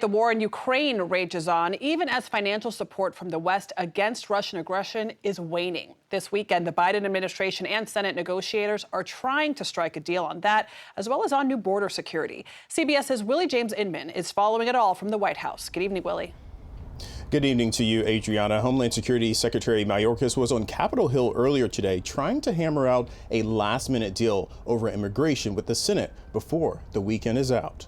the war in Ukraine rages on, even as financial support from the West against Russian aggression is waning. This weekend, the Biden administration and Senate negotiators are trying to strike a deal on that, as well as on new border security. CBS's Willie James Inman is following it all from the White House. Good evening, Willie. Good evening to you, Adriana. Homeland Security Secretary Mayorkas was on Capitol Hill earlier today trying to hammer out a last-minute deal over immigration with the Senate before the weekend is out.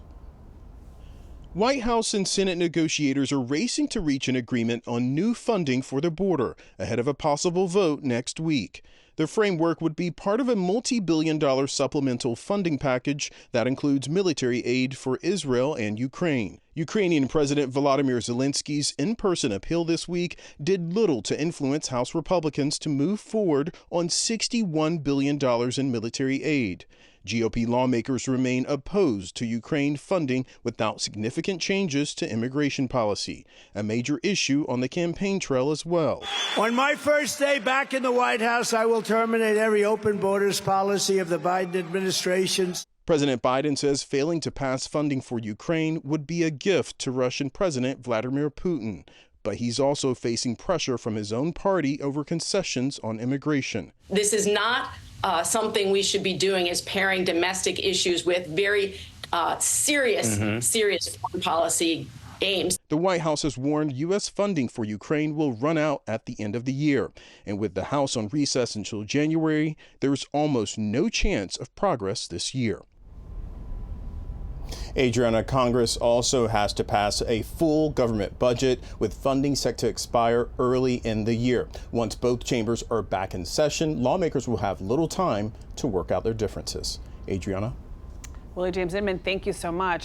White House and Senate negotiators are racing to reach an agreement on new funding for the border ahead of a possible vote next week. The framework would be part of a multi-billion-dollar supplemental funding package that includes military aid for Israel and Ukraine. Ukrainian President Volodymyr Zelensky's in-person appeal this week did little to influence House Republicans to move forward on $61 billion in military aid. GOP lawmakers remain opposed to Ukraine funding without significant changes to immigration policy, a major issue on the campaign trail as well. On my first day back in the White House, I will terminate every open borders policy of the Biden administration. President Biden says failing to pass funding for Ukraine would be a gift to Russian President Vladimir Putin. But he's also facing pressure from his own party over concessions on immigration. This is not something we should be doing, is pairing domestic issues with very serious foreign policy aims. The White House has warned U.S. funding for Ukraine will run out at the end of the year. And with the House on recess until January, there is almost no chance of progress this year. Adriana, Congress also has to pass a full government budget with funding set to expire early in the year. Once both chambers are back in session, lawmakers will have little time to work out their differences. Adriana? Willie James Inman, thank you so much.